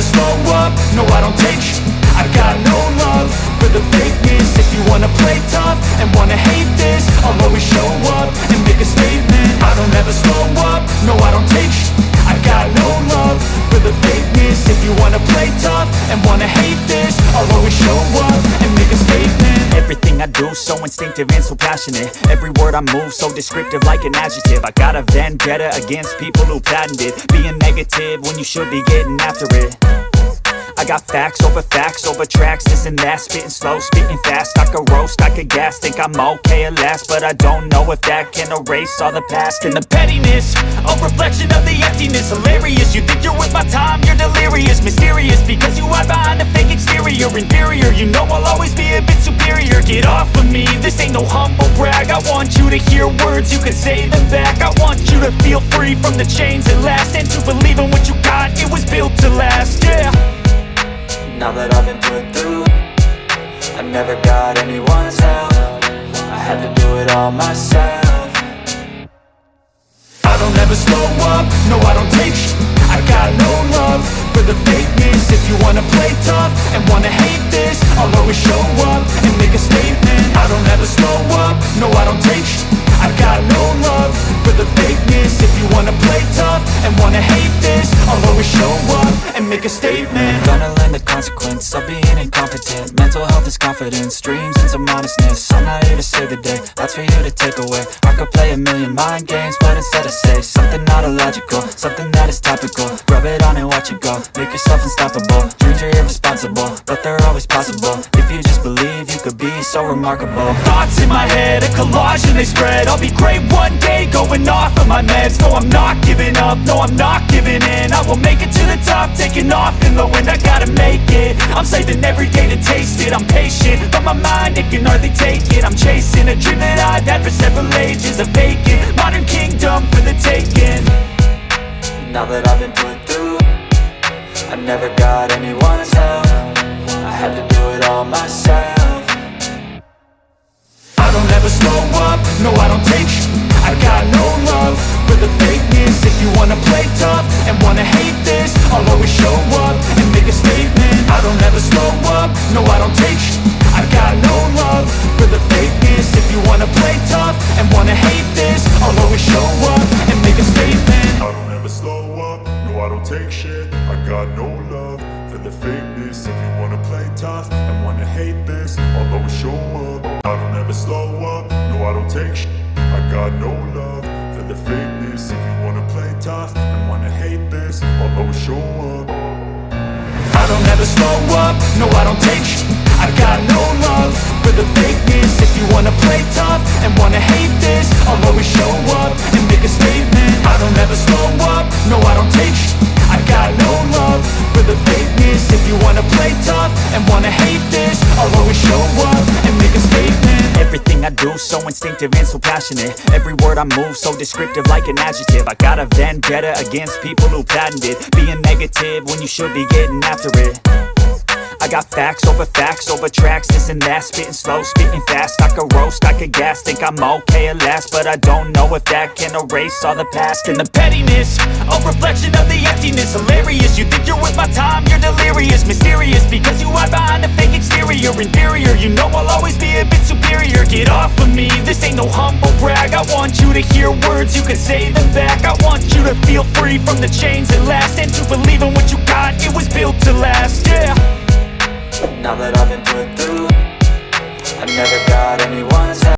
never slow up, no I don't take sh**. I got no love for the fakeness. If you wanna play tough and wanna hate this, I'll always show up and make a statement. I don't ever slow up, no I don't take sh**. I got no love for the fakeness. If you wanna play tough and wanna hate this, I'll always show up and make a statement. Everything I do so instinctive and so passionate. Every word I move so descriptive like an adjective. I got a vendetta against people who patented being negative when you should be getting after it. I got facts over tracks, this and that. Spitting slow, spitting fast, I could roast, I could gas. Think I'm okay at last, but I don't know if that can erase all the past. And the pettiness, a reflection of the emptiness. Hilarious, you think you're with my time, you're delirious. Mysterious, because you hide behind a fake exterior. Inferior, you know I'll always be a bit superior. Get off of me, this ain't no humble brag. I want you to hear words, you can say them back. I want you to feel free from the chains that last, and to believe in what you got, it was built to last, yeah. Now that I've been put through, I never got anyone's help. I had to do it all myself. I don't ever slow up, no I don't take sh**. I got no love for the fakeness. If you wanna play tough and wanna hate this, I'll always show up and make a statement. I don't ever slow up, no I don't take sh**. I got no love for the fakeness. If you wanna play tough and wanna hate this, I'll always show up and make a statement. Gonna learn the consequence of being incompetent. Mental health is confidence, dreams and some honestness. I'm not here to save the day, that's for you to take away. I could play a million mind games, but instead I say something not illogical, something that is topical. Rub it on and watch it go, make yourself unstoppable. Dreams are irresponsible, but they're always possible. If you just believe, you could be so remarkable. Thoughts in my head, a collage and they spread. I'll be great one day, going off of my meds. No, I'm not giving up, no, I'm not giving in. I will make it to the top, taking off in the wind. I gotta make it, I'm saving every day to taste it. I'm patient, but my mind, it can hardly take it. I'm chasing a dream that I've had for several ages. A vacant, modern kingdom for the taking. Now that I've been put through, I never got anyone's help. I had to do it all myself. I don't ever slow up, no I don't take sh**. I got no love for the fakeness. If you wanna play tough and wanna hate this, I'll always show up and make a statement. I don't ever slow up, no I don't take sh**. I got no love for the fakeness. If you wanna play tough and wanna hate this, I'll always show up and make a statement. I don't ever slow up, no I don't take shit. I got no love for the fakeness. If you wanna play tough and wanna hate this, I'll always show up. I don't ever slow up, no I don't take shit. I got no love for the fakeness. If you wanna play tough and wanna hate this, I'll always show up. I don't ever slow up, no I don't take sh**. I got no love for the fakeness. If you wanna play tough and wanna hate this, I'll always show up and make a statement. I don't ever slow up, no I don't take sh**. I got no love for the fakeness. If you wanna play tough and wanna hate this, I'll always show up and make a statement. Everything I do so instinctive and so passionate. Every word I move so descriptive like an adjective. I got a vendetta against people who patented being negative when you should be getting after it. I got facts over tracks, this and that. Spitting slow, spitting fast, I could roast, I could gas. Think I'm okay at last, but I don't know if that can erase all the past. And the pettiness, a reflection of the emptiness. Hilarious, you think you're with my time, you're delirious. Mysterious, because you hide behind a fake exterior. Inferior, you know I'll always be a bit superior. Get off of me, this ain't no humble brag. I want you to hear words, you can say them back. I want you to feel free from the chains that last, and to believe in what you got, it was built to last, yeah. Now that